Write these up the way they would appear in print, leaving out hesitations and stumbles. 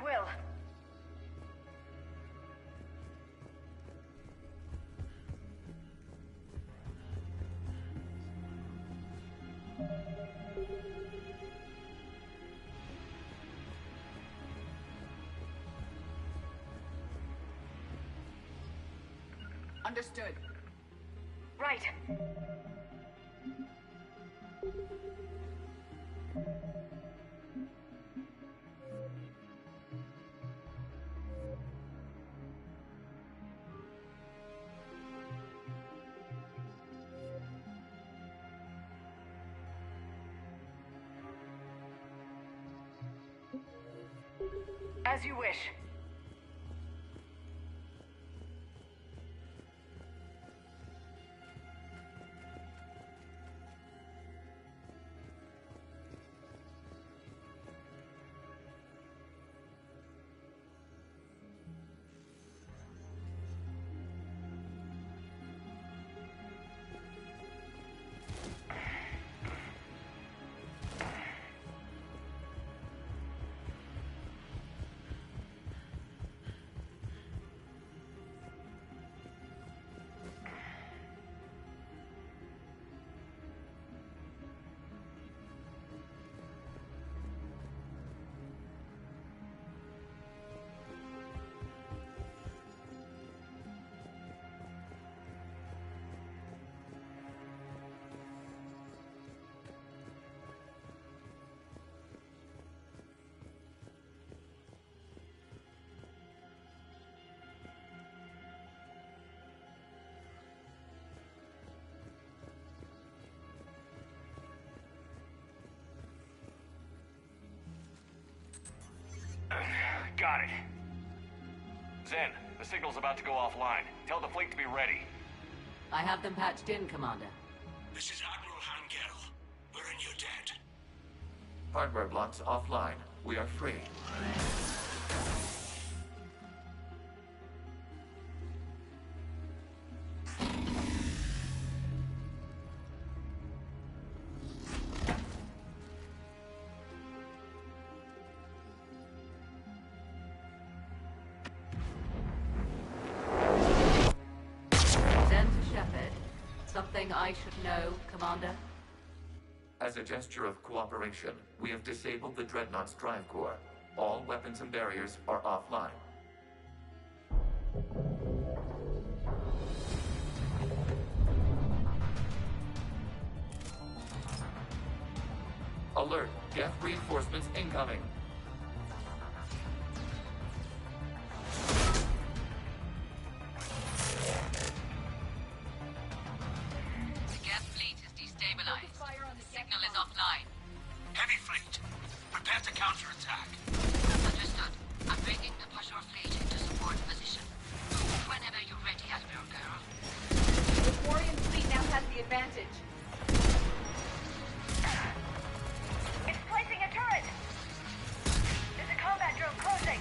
will. Understood. Right. As you wish. Got it. Zen, the signal's about to go offline. Tell the fleet to be ready. I have them patched in, Commander. This is Admiral Hangel. We're in your debt. Hardware blocks offline. We are free. Something I should know, Commander? As a gesture of cooperation, we have disabled the Dreadnought's drive core. All weapons and barriers are offline. Alert! Geth reinforcements incoming! Signal is offline. Heavy fleet, prepare to counterattack. Understood. I'm bringing the Pashur fleet into support position. Whenever you're ready, Admiral Girl. The Quarian fleet now has the advantage. It's placing a turret! There's a combat drone closing!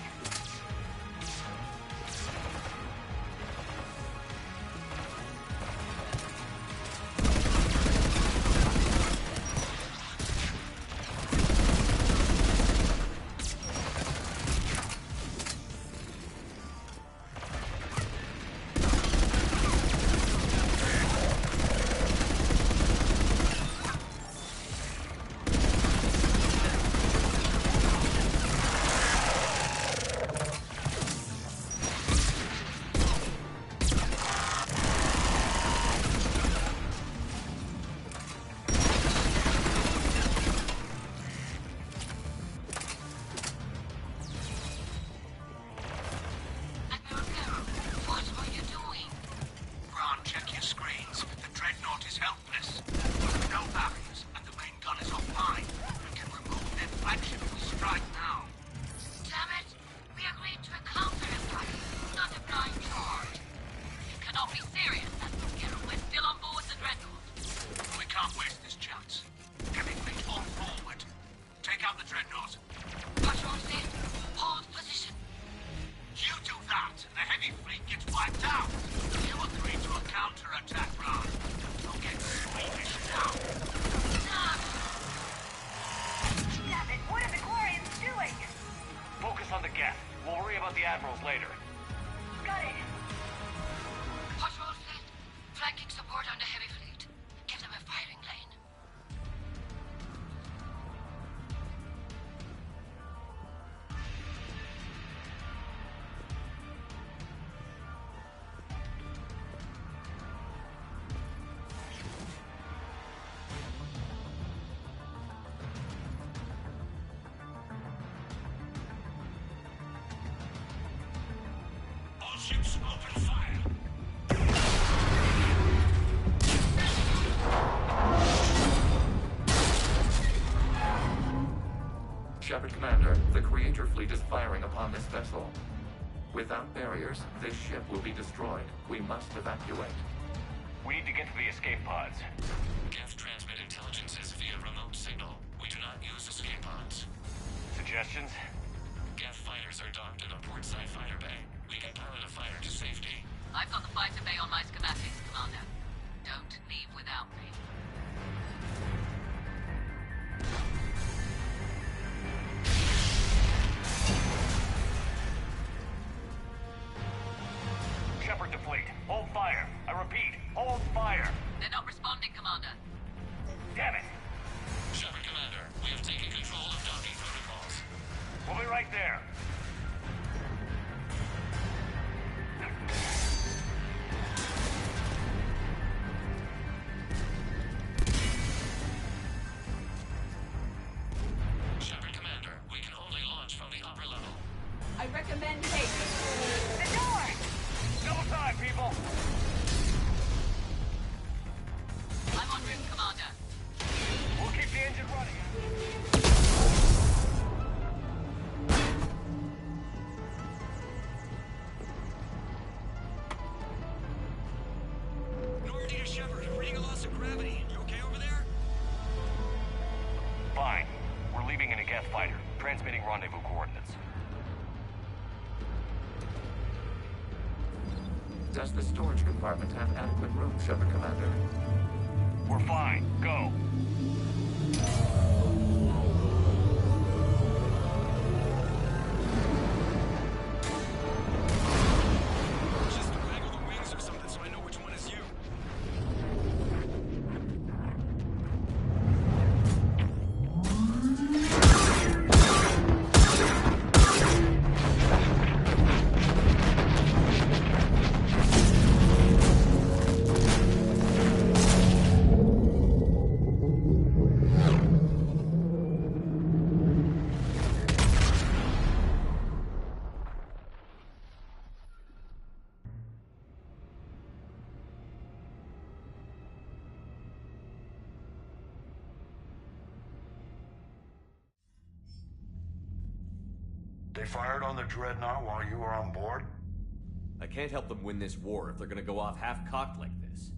On the gas. Targets, open fire. Shepard Commander, the Creator Fleet is firing upon this vessel. Without barriers, this ship will be destroyed. We must evacuate. We need to get to the escape pods. Geth transmit intelligences via remote signal. We do not use escape pods. Suggestions? Geth fighters are docked in a portside fighter bay. We can pilot a fighter to safety. I've got the fighter bay on my schematics, Commander. Don't leave without me. Shepard to fleet. Hold fire. I repeat, hold fire. They're not responding, Commander. Damn it. Shepard Commander, we have taken control of docking protocols. We'll be right there. Shepard Commander, we can only launch from the upper level. I recommend taking The door! Double time, people. I'm en route, Commander. We'll keep the engine running. Normandy to Shepard, reading a loss of gravity. You okay over there? Fine. We're leaving in a Geth fighter. Transmitting rendezvous coordinates. Does the storage compartment have adequate room, Shepard Commander? We're fine. Go. Just waggle the wings or something so I know which one is you. They fired on the Dreadnought while you were on board? I can't help them win this war if they're gonna go off half-cocked like this.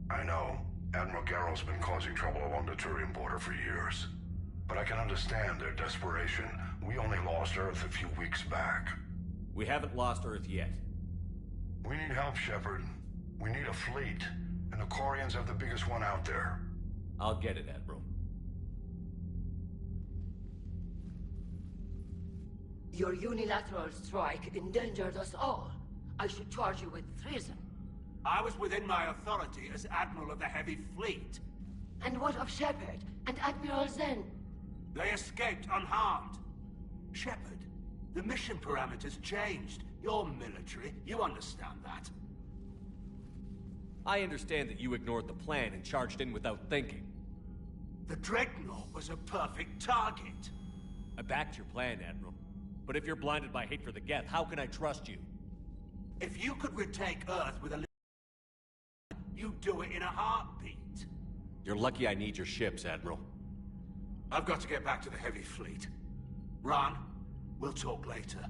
I know. Admiral Garrow's been causing trouble along the Turian border for years. But I can understand their desperation. We only lost Earth a few weeks back. We haven't lost Earth yet. We need help, Shepard. We need a fleet. And the Quarians have the biggest one out there. I'll get it, Admiral. Your unilateral strike endangered us all. I should charge you with treason. I was within my authority as Admiral of the Heavy Fleet. And what of Shepard and Admiral Zen? They escaped unharmed. Shepard, the mission parameters changed. You're military, you understand that. I understand that you ignored the plan and charged in without thinking. The Dreadnought was a perfect target. I backed your plan, Admiral. But if you're blinded by hate for the Geth, how can I trust you? If you could retake Earth with a little, you'd do it in a heartbeat. You're lucky I need your ships, Admiral. I've got to get back to the Heavy Fleet. Ron, we'll talk later.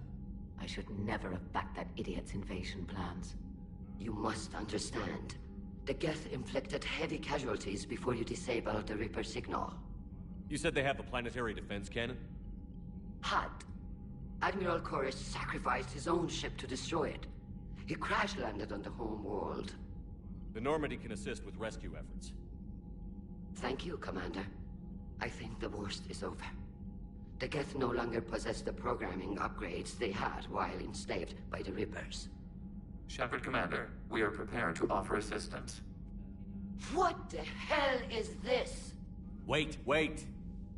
I should never have backed that idiot's invasion plans. You must understand. The Geth inflicted heavy casualties before you disabled the Reaper signal. You said they have a planetary defense cannon? Had. Admiral Koris sacrificed his own ship to destroy it. He crash-landed on the home world. The Normandy can assist with rescue efforts. Thank you, Commander. I think the worst is over. The Geth no longer possess the programming upgrades they had while enslaved by the Reapers. Shepard Commander, we are prepared to offer assistance. What the hell is this? Wait.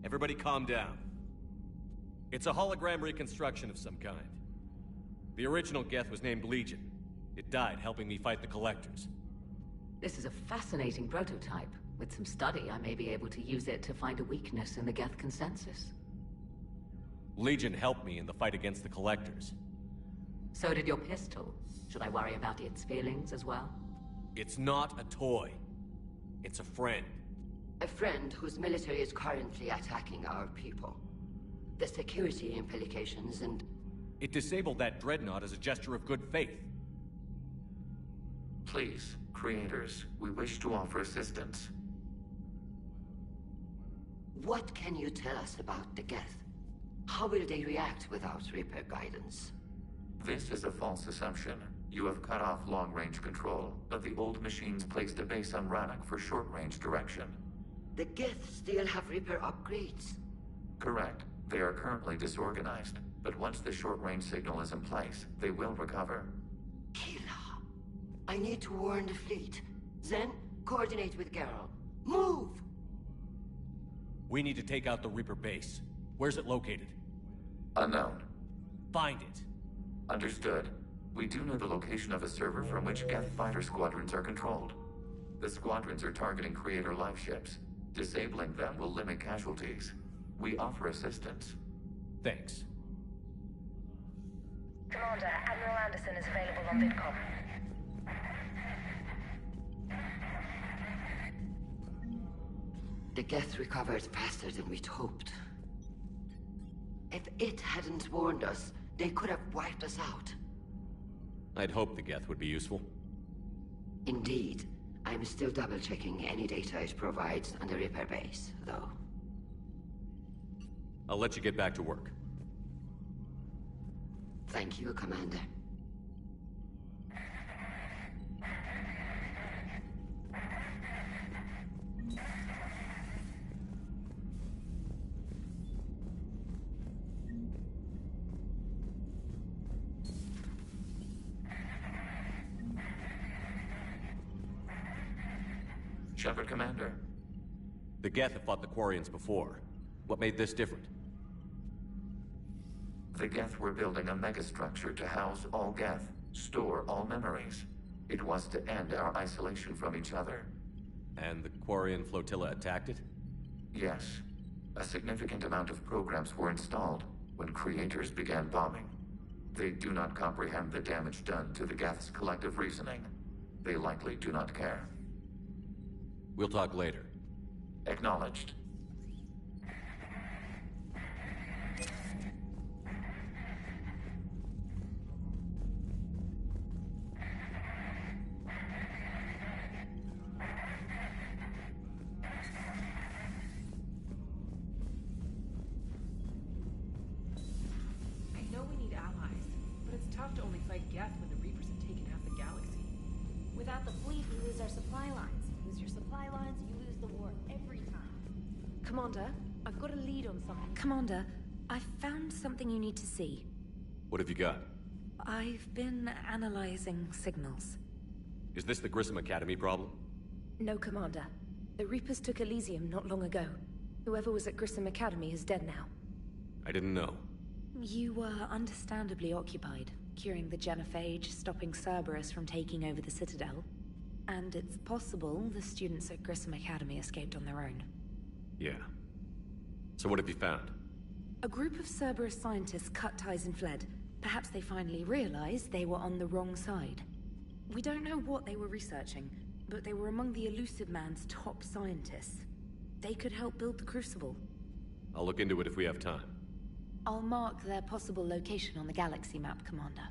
Everybody calm down. It's a hologram reconstruction of some kind. The original Geth was named Legion. It died helping me fight the Collectors. This is a fascinating prototype. With some study, I may be able to use it to find a weakness in the Geth consensus. Legion helped me in the fight against the Collectors. So did your pistol. Should I worry about its feelings as well? It's not a toy. It's a friend. A friend whose military is currently attacking our people. The security implications and... It disabled that dreadnought as a gesture of good faith. Please, creators, we wish to offer assistance. What can you tell us about the Geth? How will they react without Reaper guidance? This is a false assumption. You have cut off long-range control, but the old machines placed a base on Rannoch for short-range direction. The Geth still have Reaper upgrades? Correct. They are currently disorganized, but once the short-range signal is in place, they will recover. Kila, I need to warn the fleet. Zen, coordinate with Geralt. Move! We need to take out the Reaper base. Where's it located? Unknown. Find it. Understood. We do know the location of a server from which Geth fighter squadrons are controlled. The squadrons are targeting creator life ships. Disabling them will limit casualties. We offer assistance. Thanks. Commander, Admiral Anderson is available on VidCom. The Geth recovered faster than we'd hoped. If it hadn't warned us, they could have wiped us out. I'd hoped the Geth would be useful. Indeed. I'm still double-checking any data it provides on the Reaper base, though. I'll let you get back to work. Thank you, Commander. Shepard, Commander. The Geth have fought the Quarians before. What made this different? The Geth were building a megastructure to house all Geth, store all memories. It was to end our isolation from each other. And the Quarian flotilla attacked it? Yes. A significant amount of programs were installed when creators began bombing. They do not comprehend the damage done to the Geth's collective reasoning. They likely do not care. We'll talk later. Acknowledged. I know we need allies, but it's tough to only fight Geth when the Reapers have taken half the galaxy. Without the fleet, we lose our supply lines. Lose your supply lines, you lose the war every time. Commander, I've got a lead on something. Commander, I've found something you need to see. What have you got? I've been analyzing signals. Is this the Grissom Academy problem? No, Commander. The Reapers took Elysium not long ago. Whoever was at Grissom Academy is dead now. I didn't know. You were understandably occupied, curing the Genophage, stopping Cerberus from taking over the Citadel. And it's possible the students at Grissom Academy escaped on their own. Yeah. So what have you found? A group of Cerberus scientists cut ties and fled. Perhaps they finally realized they were on the wrong side. We don't know what they were researching, but they were among the Elusive Man's top scientists. They could help build the Crucible. I'll look into it if we have time. I'll mark their possible location on the galaxy map, Commander.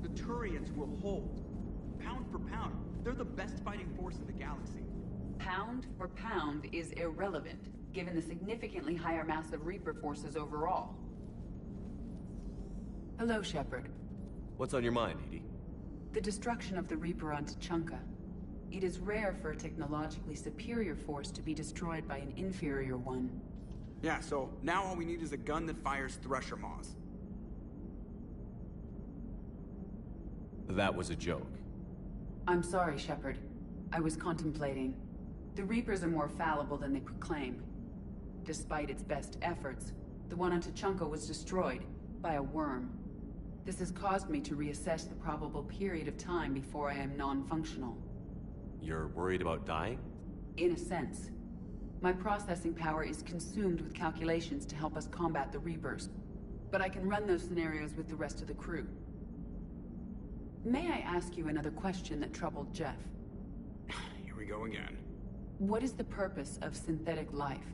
The Turians will hold. Pound for pound, they're the best fighting force in the galaxy. Pound for pound is irrelevant, given the significantly higher mass of Reaper forces overall. Hello, Shepard. What's on your mind, EDI? The destruction of the Reaper on Tuchanka. It is rare for a technologically superior force to be destroyed by an inferior one. Yeah, so now all we need is a gun that fires Thresher Maws. That was a joke. I'm sorry, Shepard. I was contemplating. The Reapers are more fallible than they proclaim. Despite its best efforts, the one on Tuchanka was destroyed by a worm. This has caused me to reassess the probable period of time before I am non-functional. You're worried about dying? In a sense. My processing power is consumed with calculations to help us combat the Reapers. But I can run those scenarios with the rest of the crew. May I ask you another question that troubled Jeff? Here we go again. What is the purpose of synthetic life?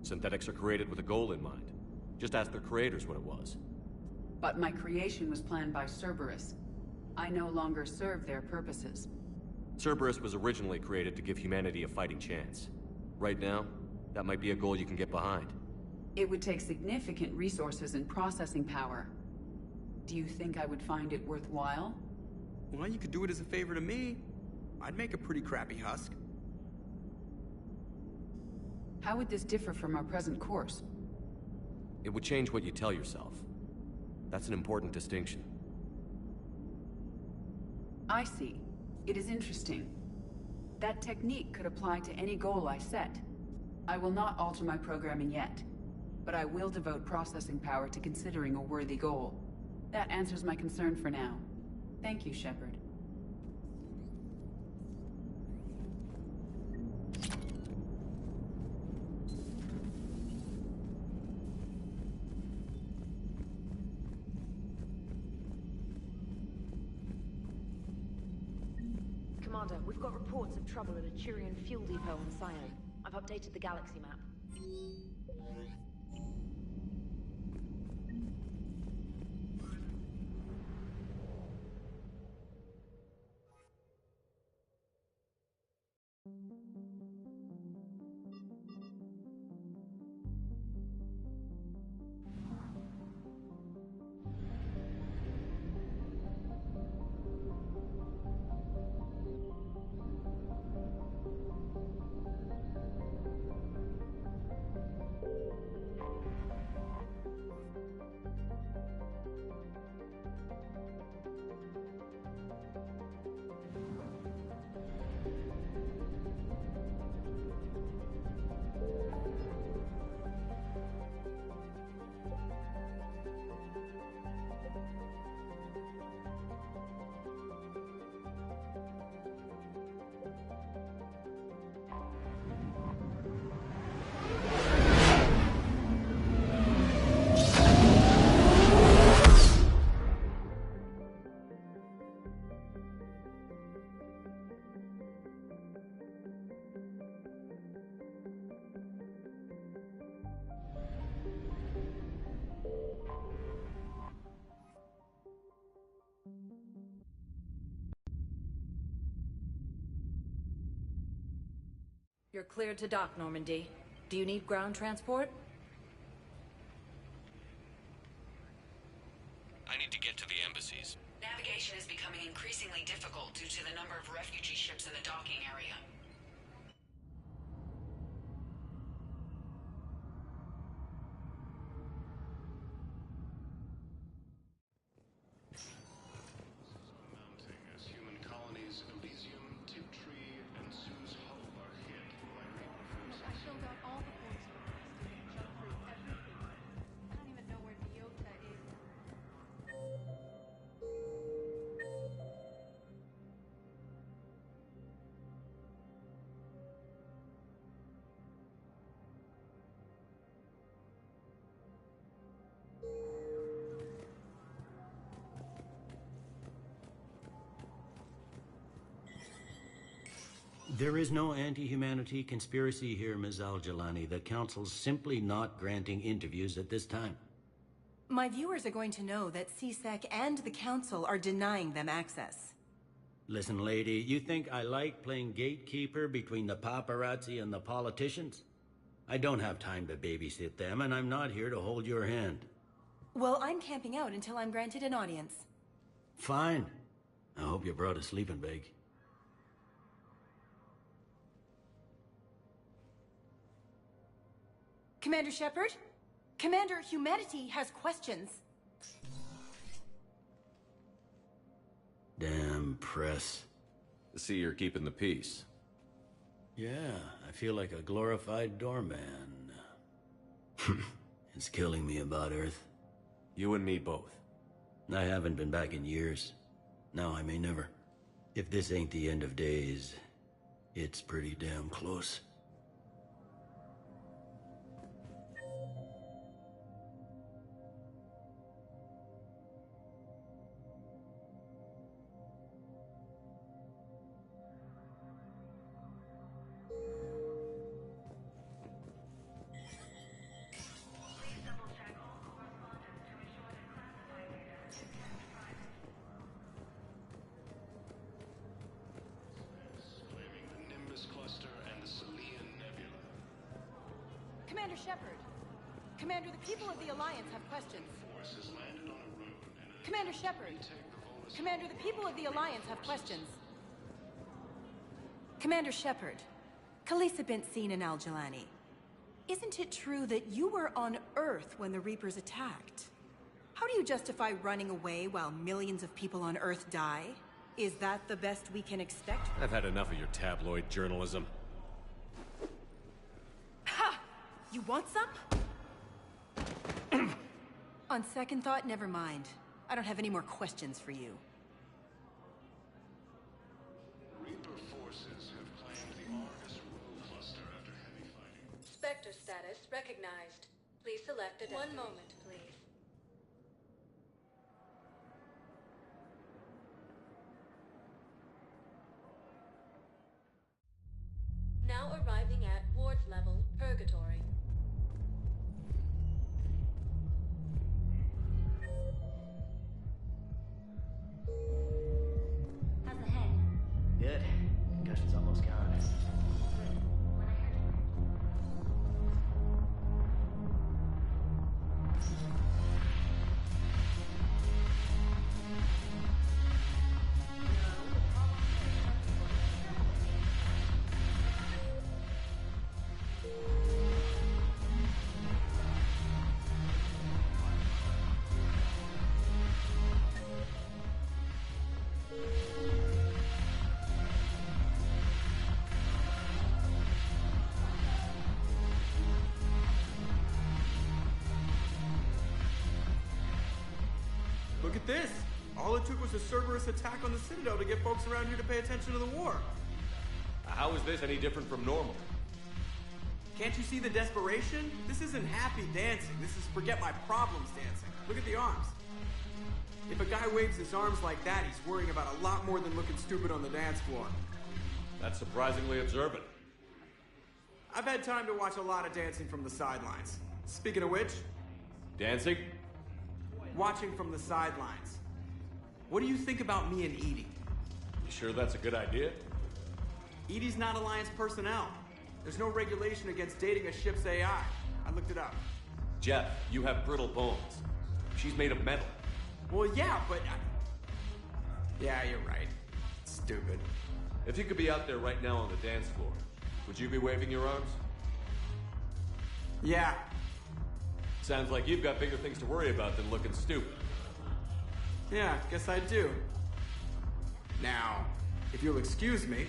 Synthetics are created with a goal in mind. Just ask their creators what it was. But my creation was planned by Cerberus. I no longer serve their purposes. Cerberus was originally created to give humanity a fighting chance. Right now, that might be a goal you can get behind. It would take significant resources and processing power. Do you think I would find it worthwhile? Well, you could do it as a favor to me. I'd make a pretty crappy husk. How would this differ from our present course? It would change what you tell yourself. That's an important distinction. I see. It is interesting. That technique could apply to any goal I set. I will not alter my programming yet, but I will devote processing power to considering a worthy goal. That answers my concern for now. Thank you, Shepard. Commander, we've got reports of trouble at a Turian fuel depot on Scion. I've updated the galaxy map. You're cleared to dock, Normandy. Do you need ground transport? I need to get to the embassies. Navigation is becoming increasingly difficult due to the number of refugee ships in the docking area. As human colonies Elysium, Tiptree, and Sue's Hull are hit by Reaper I filled out all the forms requested, jump through everything. I don't even know where Nyota is. There is no anti-humanity conspiracy here, Ms. Al-Jalani. The Council's simply not granting interviews at this time. My viewers are going to know that CSEC and the Council are denying them access. Listen, lady, you think I like playing gatekeeper between the paparazzi and the politicians? I don't have time to babysit them, and I'm not here to hold your hand. Well, I'm camping out until I'm granted an audience. Fine. I hope you brought a sleeping bag. Commander Shepard? Commander, humanity has questions. Damn press. I see you're keeping the peace. Yeah, I feel like a glorified doorman. It's killing me about Earth. You and me both. I haven't been back in years. Now I may never. If this ain't the end of days, it's pretty damn close. Commander Shepard. Commander, the people of the Alliance have questions. Commander Shepard. Commander, the people of the Alliance have questions. Commander Shepard. Khalisah bint Sin and Al-Jalani. Isn't it true that you were on Earth when the Reapers attacked? How do you justify running away while millions of people on Earth die? Is that the best we can expect? I've had enough of your tabloid journalism. Ha! You want some? On second thought, never mind. I don't have any more questions for you. Reaper forces have claimed the Argus Road cluster after heavy fighting. Spectre status recognized. Please select a One moment, please. Now arriving at Ward's level, Purgatory. How's the head? Good. Concussion's almost gone. Look at this! All it took was a Cerberus attack on the Citadel to get folks around here to pay attention to the war. How is this any different from normal? Can't you see the desperation? This isn't happy dancing. This is forget my problems dancing. Look at the arms. If a guy waves his arms like that, he's worrying about a lot more than looking stupid on the dance floor. That's surprisingly observant. I've had time to watch a lot of dancing from the sidelines. Speaking of which... Dancing? Watching from the sidelines. What do you think about me and Edie? You sure that's a good idea? Edie's not Alliance personnel. There's no regulation against dating a ship's AI. I looked it up. Jeff, you have brittle bones. She's made of metal. Well, yeah, but... Yeah, you're right. Stupid. If you could be out there right now on the dance floor, would you be waving your arms? Yeah. Sounds like you've got bigger things to worry about than looking stupid. Yeah, guess I do. Now, if you'll excuse me...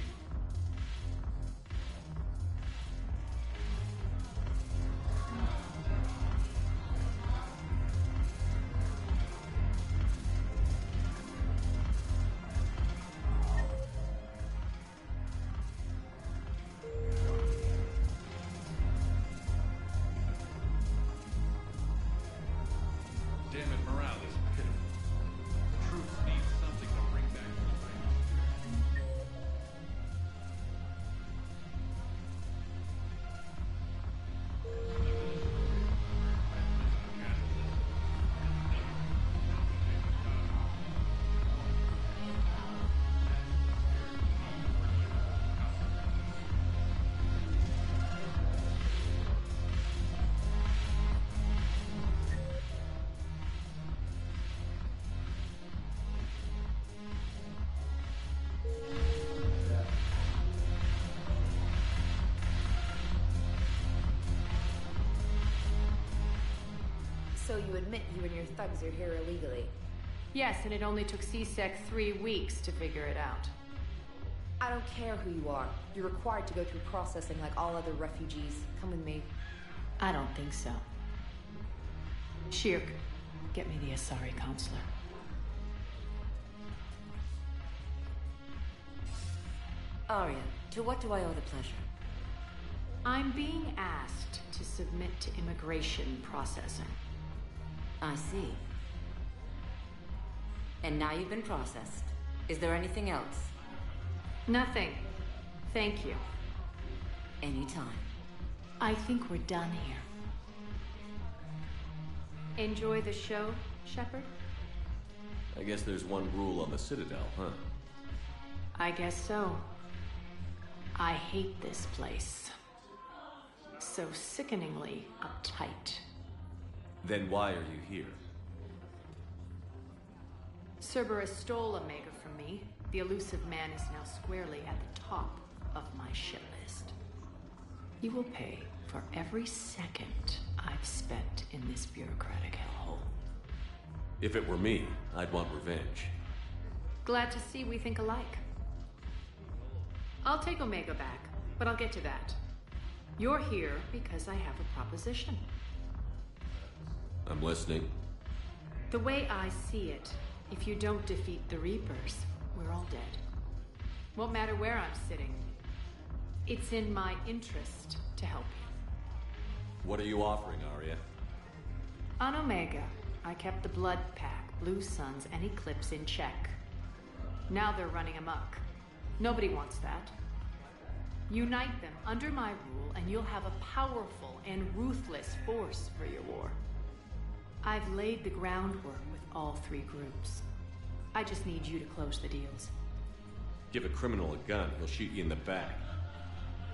Damn it, morale is pitiful. Troops need something to bring back the fight. So you admit you and your thugs are here illegally? Yes, and it only took CSEC 3 weeks to figure it out. I don't care who you are. You're required to go through processing like all other refugees. Come with me. I don't think so. Shirk, get me the Asari consular. Arya, to what do I owe the pleasure? I'm being asked to submit to immigration processing. I see. And now you've been processed. Is there anything else? Nothing. Thank you. Anytime. I think we're done here. Enjoy the show, Shepard? I guess there's one rule on the Citadel, huh? I guess so. I hate this place. So sickeningly uptight. Then why are you here? Cerberus stole Omega from me. The elusive man is now squarely at the top of my shit list. You will pay for every second I've spent in this bureaucratic hellhole. If it were me, I'd want revenge. Glad to see we think alike. I'll take Omega back, but I'll get to that. You're here because I have a proposition. I'm listening. The way I see it, if you don't defeat the Reapers, we're all dead. Won't matter where I'm sitting. It's in my interest to help you. What are you offering, Arya? On Omega, I kept the Blood Pack, Blue Suns, and Eclipse in check. Now they're running amok. Nobody wants that. Unite them under my rule, and you'll have a powerful and ruthless force for your war. I've laid the groundwork with all three groups. I just need you to close the deals. Give a criminal a gun, he'll shoot you in the back.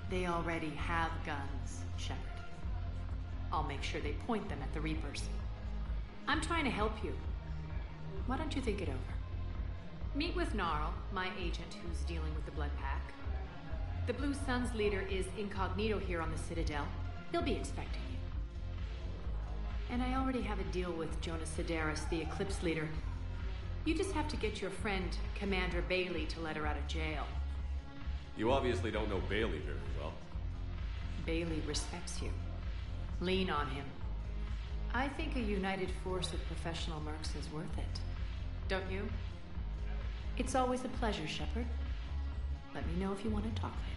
They already have guns, Shepard. I'll make sure they point them at the Reapers. I'm trying to help you. Why don't you think it over? Meet with Gnarl, my agent who's dealing with the Blood Pack. The Blue Suns leader is incognito here on the Citadel. He'll be expecting you. And I already have a deal with Jonas Sedaris, the Eclipse leader. You just have to get your friend, Commander Bailey, to let her out of jail. You obviously don't know Bailey very well. Bailey respects you. Lean on him. I think a united force of professional mercs is worth it. Don't you? It's always a pleasure, Shepard. Let me know if you want to talk later.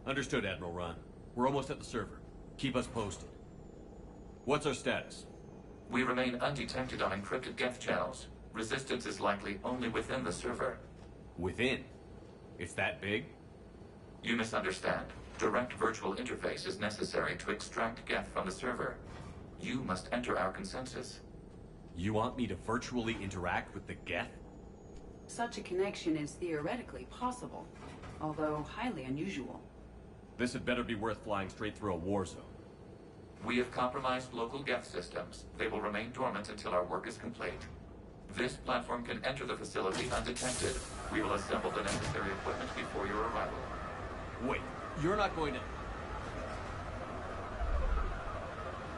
Understood, Admiral Ron. We're almost at the server. Keep us posted. What's our status? We remain undetected on encrypted Geth channels. Resistance is likely only within the server. Within? It's that big? You misunderstand. Direct virtual interface is necessary to extract Geth from the server. You must enter our consensus. You want me to virtually interact with the Geth? Such a connection is theoretically possible, although highly unusual. This had better be worth flying straight through a war zone. We have compromised local Geth systems. They will remain dormant until our work is complete. This platform can enter the facility undetected. We will assemble the necessary equipment before your arrival. Wait, you're not going to...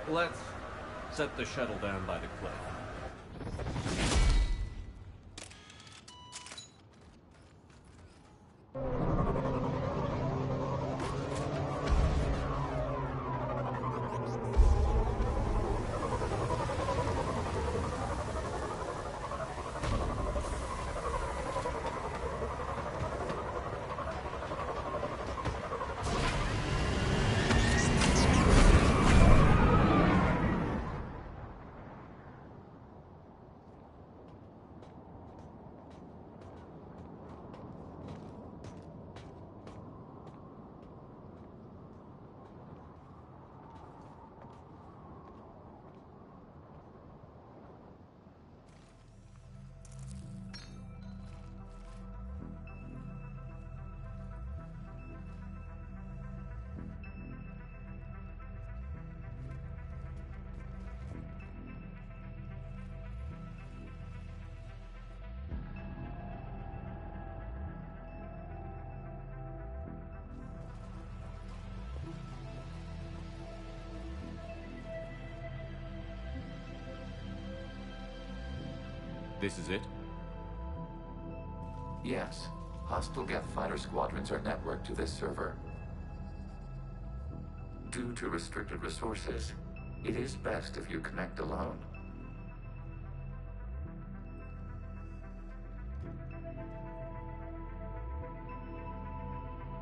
Let's set the shuttle down by the cliff. This is it? Yes. Hostile Geth fighter squadrons are networked to this server. Due to restricted resources, it is best if you connect alone.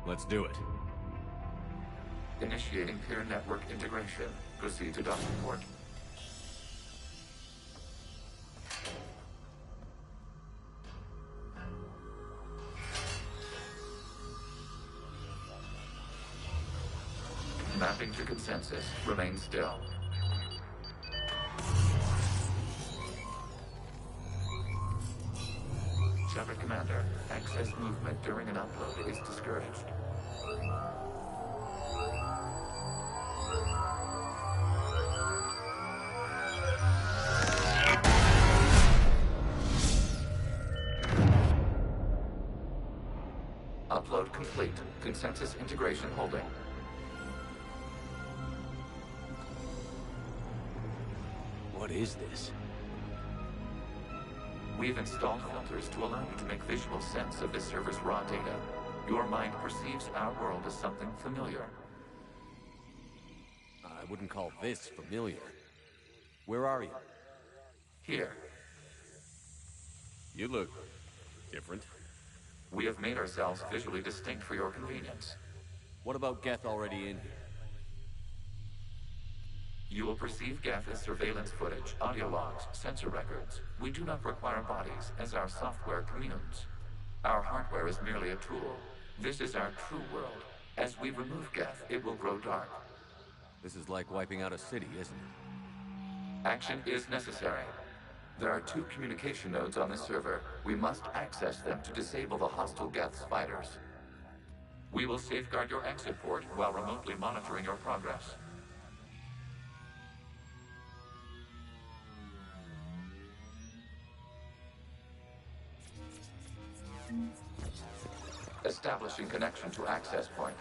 Let's do it. Initiating peer network integration. Proceed to docking port. Mapping to consensus. Remain still. Shepard Commander, access movement during an upload is discouraged. Upload complete. Consensus integration holding. What is this? We've installed filters to allow you to make visual sense of this server's raw data. Your mind perceives our world as something familiar. I wouldn't call this familiar. Where are you? Here. You look different. We have made ourselves visually distinct for your convenience. What about Geth already in here? You will perceive Geth as surveillance footage, audio logs, sensor records. We do not require bodies, as our software communes. Our hardware is merely a tool. This is our true world. As we remove Geth, it will grow dark. This is like wiping out a city, isn't it? Action is necessary. There are 2 communication nodes on this server. We must access them to disable the hostile Geth's fighters. We will safeguard your exit port while remotely monitoring your progress. Establishing connection to access point.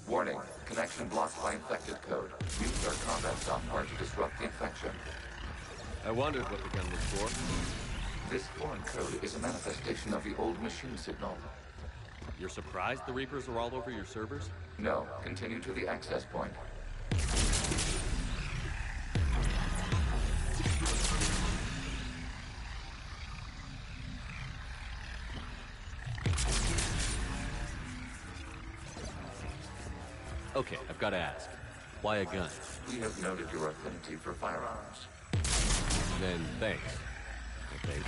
Warning, connection blocked by infected code. Use our combat software to disrupt the infection. I wondered what the gun was for. This foreign code is a manifestation of the old machine signal. You're surprised the Reapers are all over your servers? No, continue to the access point. Okay, I've got to ask. Why a gun? We have noted your affinity for firearms. Then thanks. I think.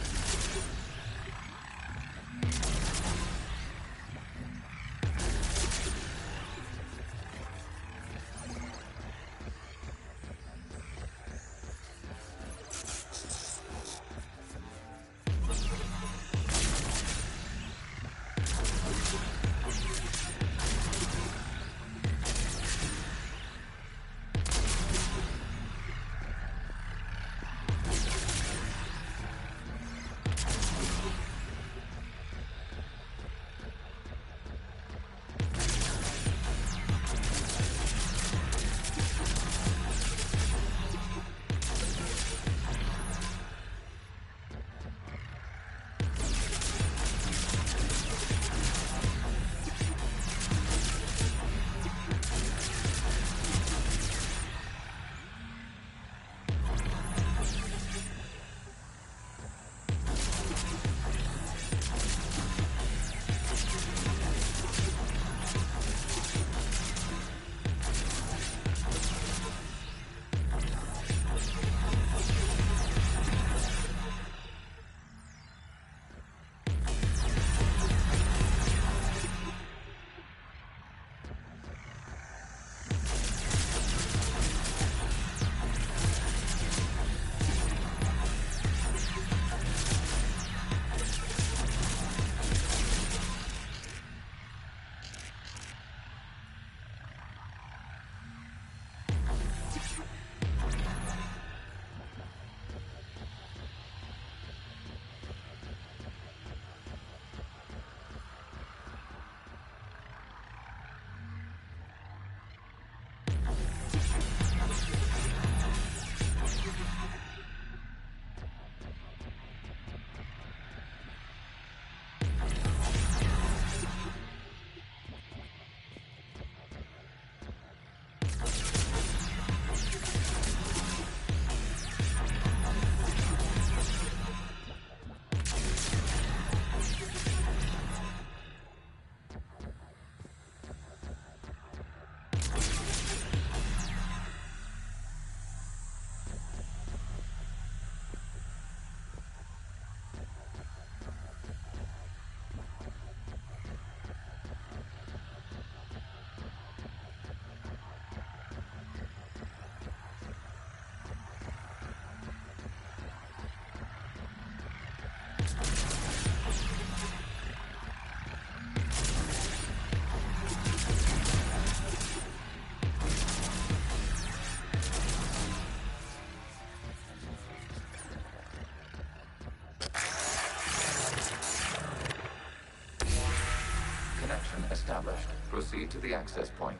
Established. Proceed to the access point.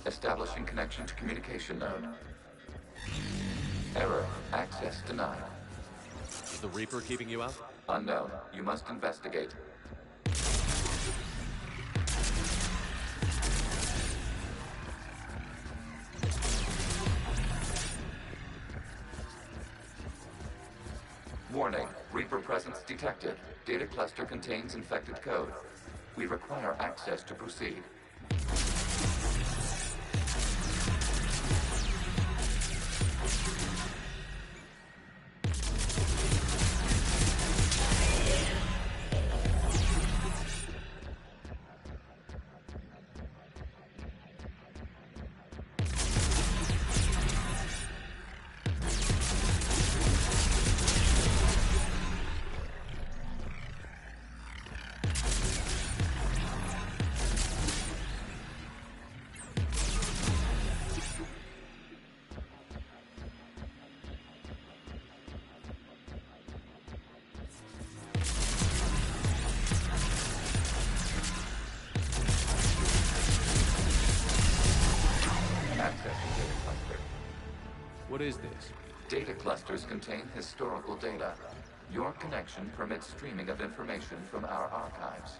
Establishing connection to communication node. Error. Access denied. Is the Reaper keeping you out? Unknown. You must investigate. Warning. Reaper presence detected. Data cluster contains infected code. We require access to proceed. What is this? Data clusters contain historical data. Your connection permits streaming of information from our archives.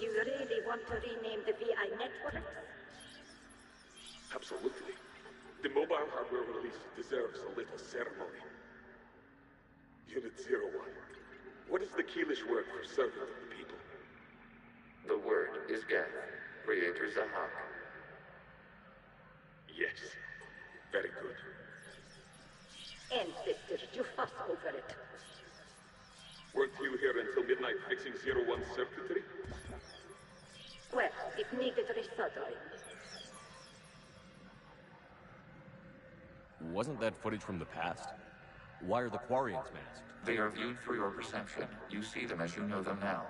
You really want to rename the VI network? Absolutely. The mobile hardware release deserves a little ceremony. Unit 01. What is the Keelish word for servant of the people? The word is Geth, Creator Zahak. Yes. Very good. Ancestors, you fuss over it. Weren't you here until midnight fixing 01's circuitry? Well, it needed resoldering. Wasn't that footage from the past? Why are the Quarians masked? They are viewed through your perception. You see them as you know them now.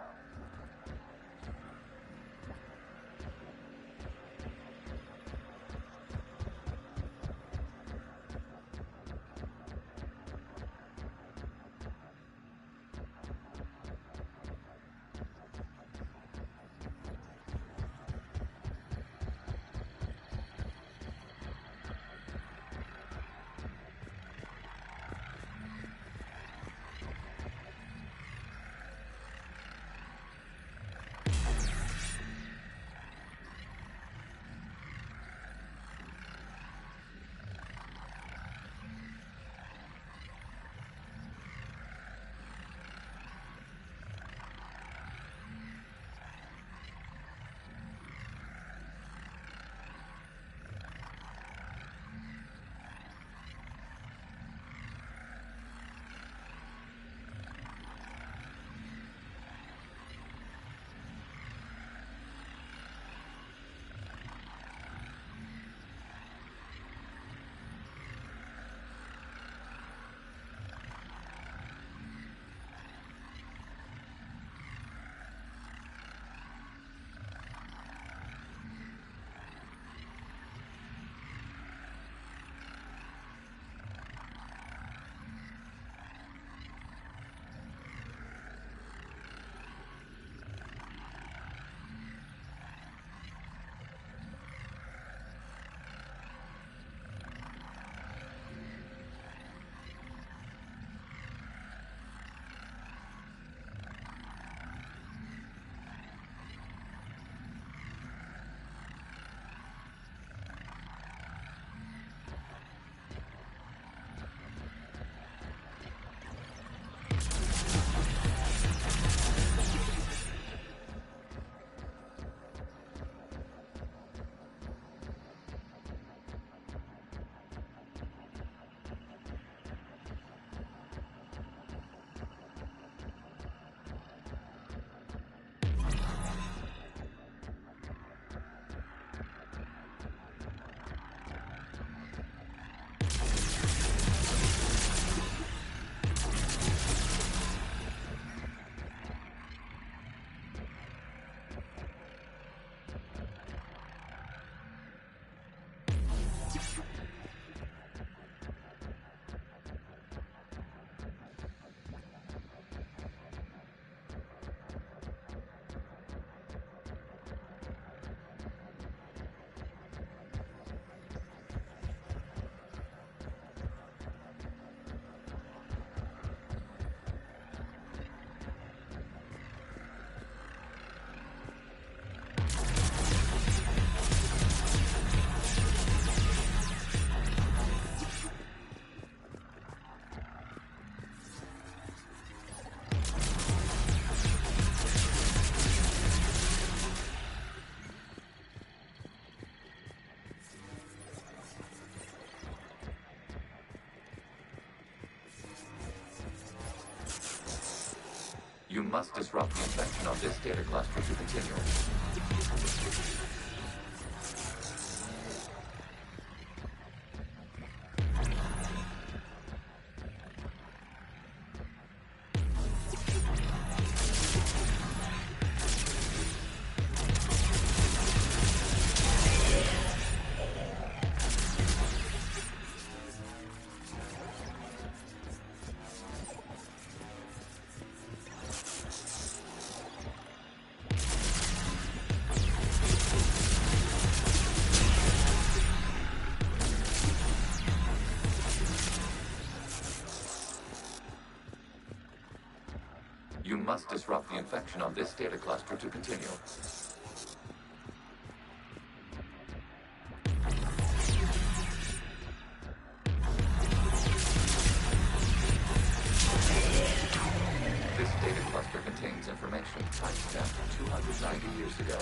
You must disrupt the infection on this data cluster to continue. You must disrupt the infection on this data cluster to continue. This data cluster contains information timestamped 290 years ago.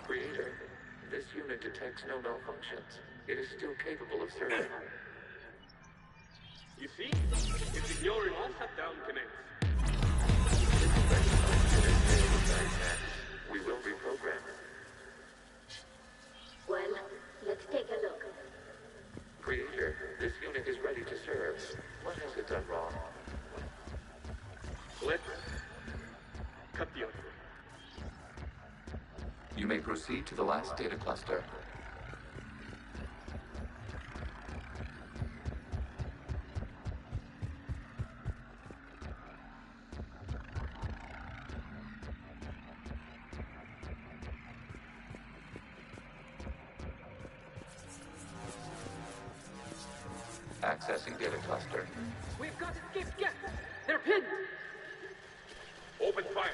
Creator, this unit detects no malfunctions. It is still capable of serving. You see? It's ignoring all shutdown connects. We will reprogram. Well, let's take a look. Creator, this unit is ready to serve. What has it done wrong? Let's cut the audio. You may proceed to the last data cluster. Accessing data cluster. We've got escaped Geth! They're pinned! Open fire.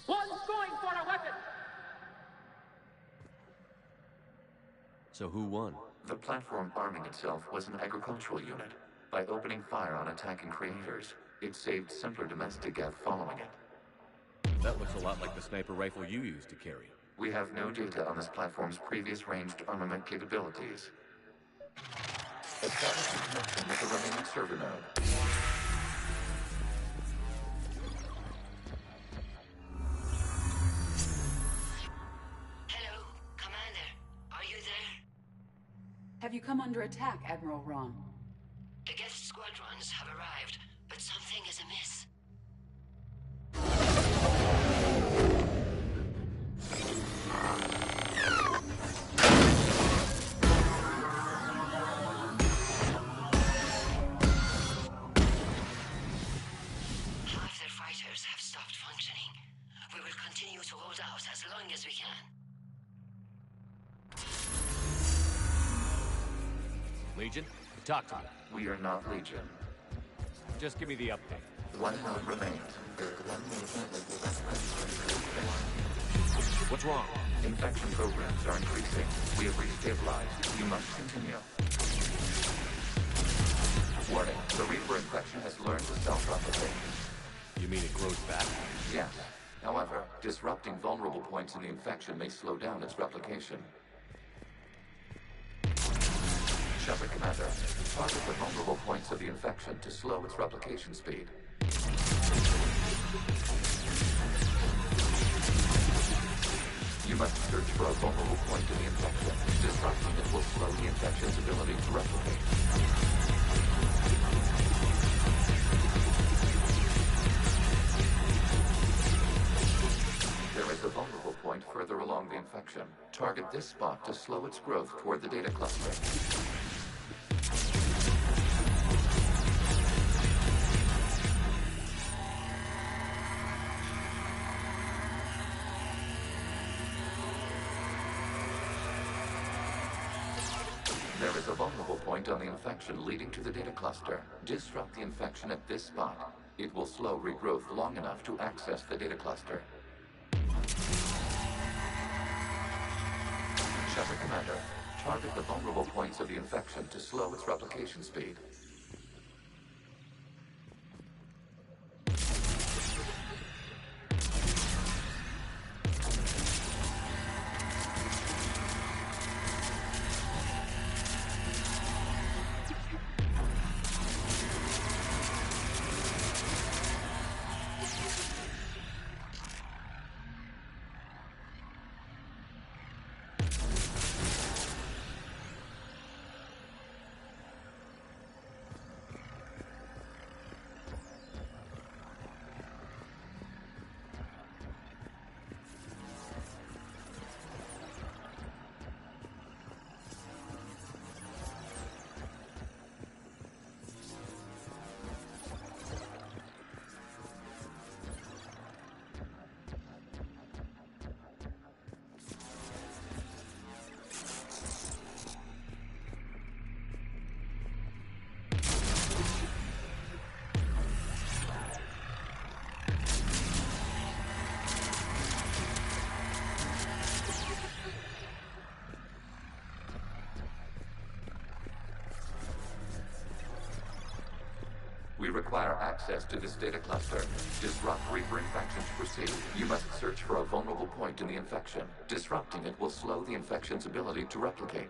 One's going for a weapon! So who won? The platform arming itself was an agricultural unit. By opening fire on attacking creators, it saved simpler domestic Geth following it. That looks a lot like the sniper rifle you used to carry. We have no data on this platform's previous ranged armament capabilities. Establishing connection with the remaining server node. Hello, Commander. Are you there? Have you come under attack, Admiral Ron? The Geth squadrons have arrived, but something is amiss. Half their fighters have stopped functioning. We will continue to hold out as long as we can. Legion, talk to me. We are not Legion. Just give me the update. One node remains. What's wrong? Infection programs are increasing. We have restabilized. You must continue. Warning, the Reaper infection has learned to self-replicate. You mean it grows back? Yes. However, disrupting vulnerable points in the infection may slow down its replication. Shepard Commander, target the vulnerable points of the infection to slow its replication speed. You must search for a vulnerable point in the infection. Disrupting it will slow the infection's ability to replicate. There is a vulnerable point further along the infection. Target this spot to slow its growth toward the data cluster. There is a vulnerable point on the infection leading to the data cluster. Disrupt the infection at this spot. It will slow regrowth long enough to access the data cluster. Shepard Commander, target the vulnerable points of the infection to slow its replication speed. We require access to this data cluster. Disrupt Reaper infection to proceed. You must search for a vulnerable point in the infection. Disrupting it will slow the infection's ability to replicate.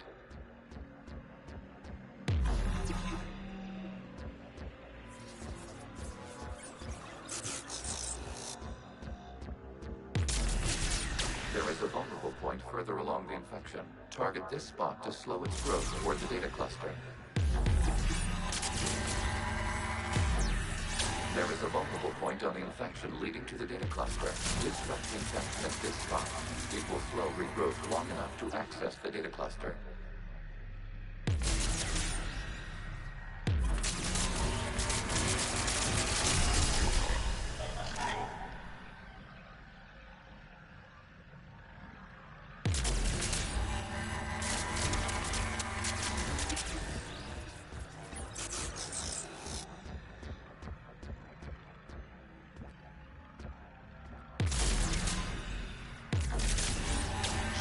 There is a vulnerable point further along the infection. Target this spot to slow its growth toward the data cluster. There is a vulnerable point on the infection leading to the data cluster. Disrupt the infection at this spot. It will slow regrowth long enough to access the data cluster.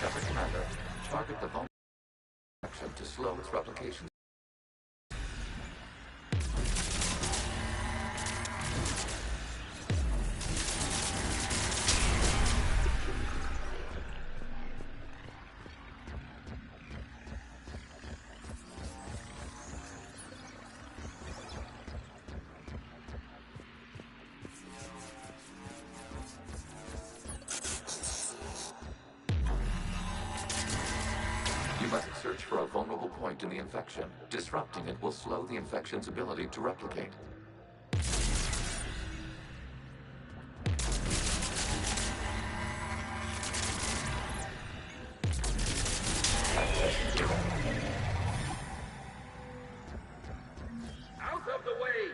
Shepard Commander, target the vulnerable infection to slow its replication. You must search for a vulnerable point in the infection. Disrupting it will slow the infection's ability to replicate. Out of the way!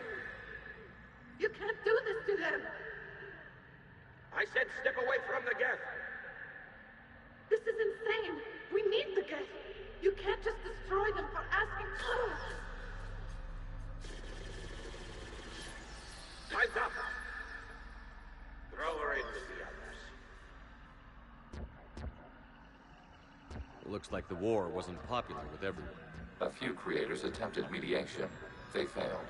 You can't do this to them! I said step away from the Geth! This is insane! We need the Geth! You can't just destroy them for asking. Time's up! Throw her in with the others. Looks like the war wasn't popular with everyone. A few creators attempted mediation. They failed.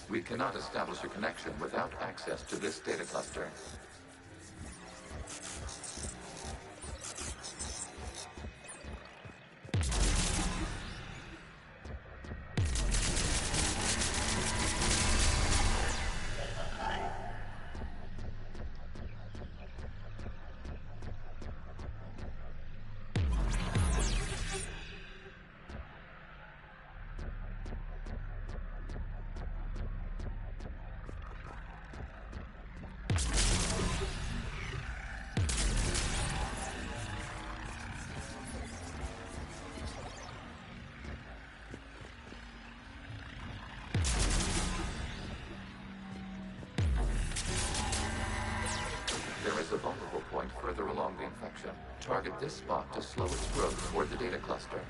We cannot establish a connection without access to this data cluster. There is a vulnerable point further along the infection. Target this spot to slow its growth toward the data cluster.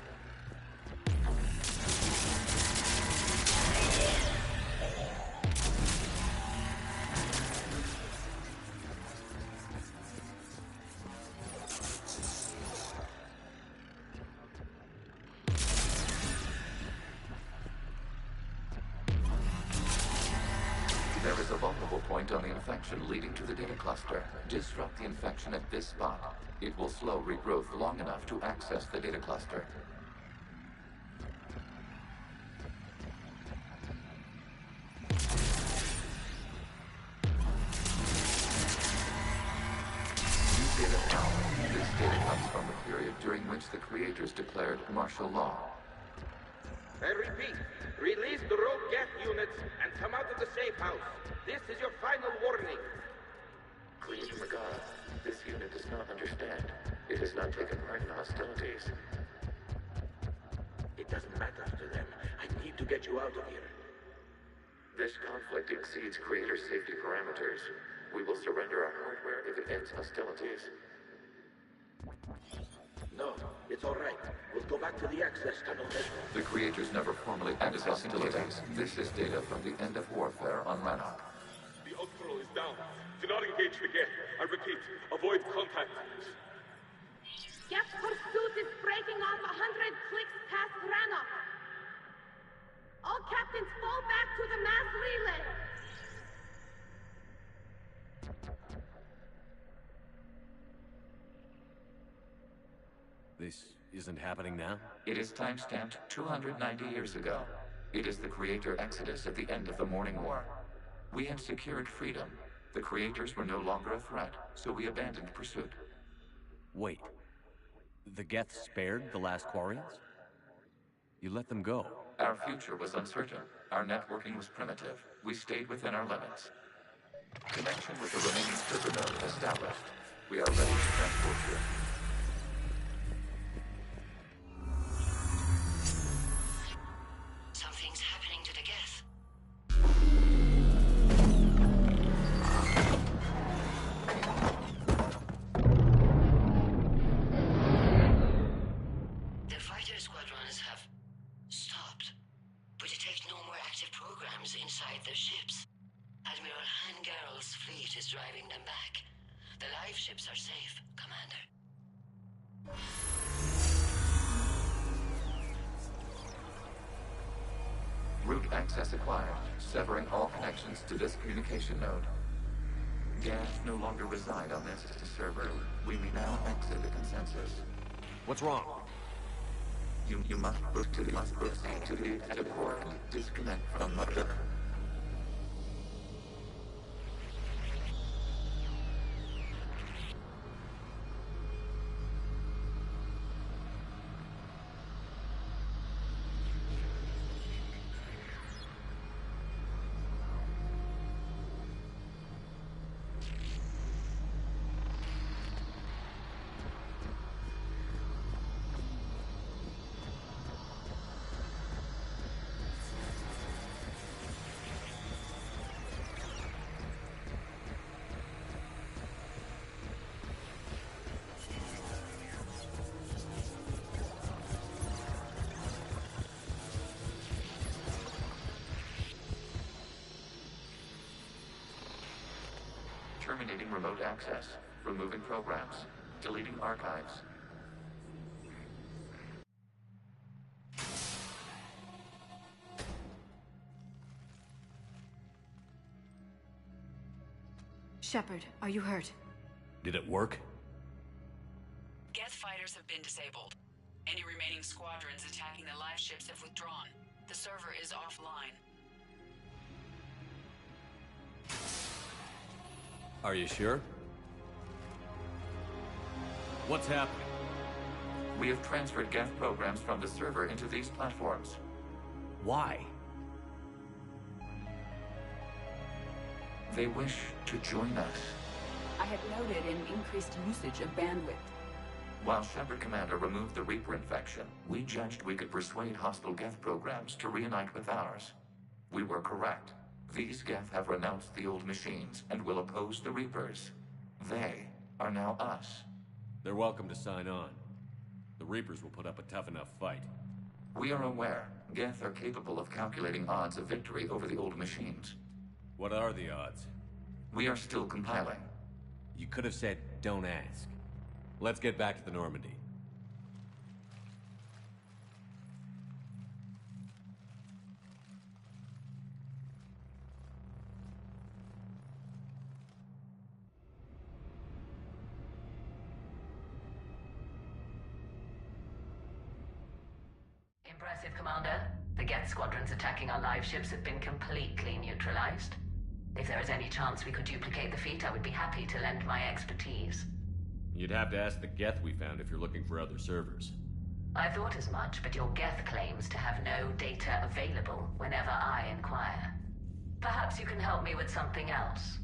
There is a vulnerable point on the infection leading to the data cluster. Disrupt the infection at this spot. It will slow regrowth long enough to access the data cluster. which the creators declared martial law. I repeat, release the rogue Geth units and come out of the safe house. This is your final warning. Please, Magara, this unit does not understand. It has not taken part in hostilities. It doesn't matter to them. I need to get you out of here. This conflict exceeds creator safety parameters. We will surrender our hardware if it ends hostilities. No, it's all right. We'll go back to the access tunnel later. The creators never formally ended hostilities. This is data from the end of warfare on Rannoch. The Ultral is down. Do not engage the Geth. I repeat, avoid contact. Geth pursuit is breaking off 100 clicks past Rannoch. All captains fall back to the mass relay. This isn't happening now? It is timestamped 290 years ago. It is the creator exodus at the end of the Morning War. We had secured freedom. The creators were no longer a threat, so we abandoned pursuit. Wait. The Geth spared the last Quarians? You let them go. Our future was uncertain. Our networking was primitive. We stayed within our limits. Connection with the remaining server node established. We are ready to transport you. Something's happening to the Geth. The fighter squadrons have stopped, but detect no more active programs inside their ships. Admiral Hangarl's fleet is driving them back. The live ships are safe, Commander. Route access acquired, severing all connections to this communication node. Geth no longer reside on this server. We may now exit the consensus. What's wrong? You must proceed to the exit port. Disconnect from Mother. Terminating remote access. Removing programs. Deleting archives. Shepard, are you hurt? Did it work? Geth fighters have been disabled. Any remaining squadrons attacking the live ships have withdrawn. The server is offline. Are you sure? What's happening? We have transferred Geth programs from the server into these platforms. Why? They wish to join us. I had noted an increased usage of bandwidth. While Shepard Commander removed the Reaper infection, we judged we could persuade hostile Geth programs to reunite with ours. We were correct. These Geth have renounced the old machines and will oppose the Reapers. They are now us. They're welcome to sign on. The Reapers will put up a tough enough fight. We are aware Geth are capable of calculating odds of victory over the old machines. What are the odds? We are still compiling. You could have said, don't ask. Let's get back to the Normandy. Impressive, Commander. The Geth squadrons attacking our live ships have been completely neutralized. If there is any chance we could duplicate the feat, I would be happy to lend my expertise. You'd have to ask the Geth we found if you're looking for other servers. I thought as much, but your Geth claims to have no data available whenever I inquire. Perhaps you can help me with something else.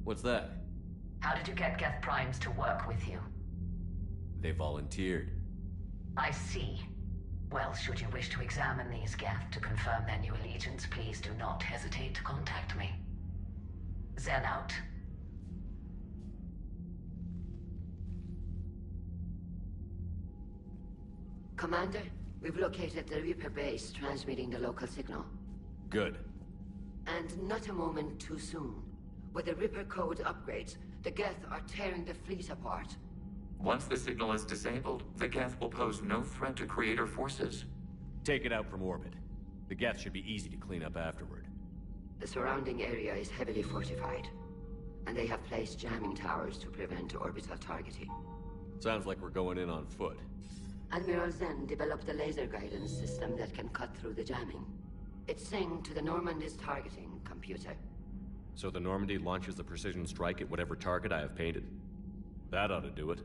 What's that? How did you get Geth Primes to work with you? They volunteered. I see. Well, should you wish to examine these Geth to confirm their new allegiance, please do not hesitate to contact me. Zen out. Commander, we've located the Reaper base transmitting the local signal. Good. And not a moment too soon. With the Reaper code upgrades, the Geth are tearing the fleet apart. Once the signal is disabled, the Geth will pose no threat to Creator forces. Take it out from orbit. The Geth should be easy to clean up afterward. The surrounding area is heavily fortified, and they have placed jamming towers to prevent orbital targeting. Sounds like we're going in on foot. Admiral Zen developed a laser guidance system that can cut through the jamming. It's synced to the Normandy's targeting computer. So the Normandy launches a precision strike at whatever target I have painted? That ought to do it.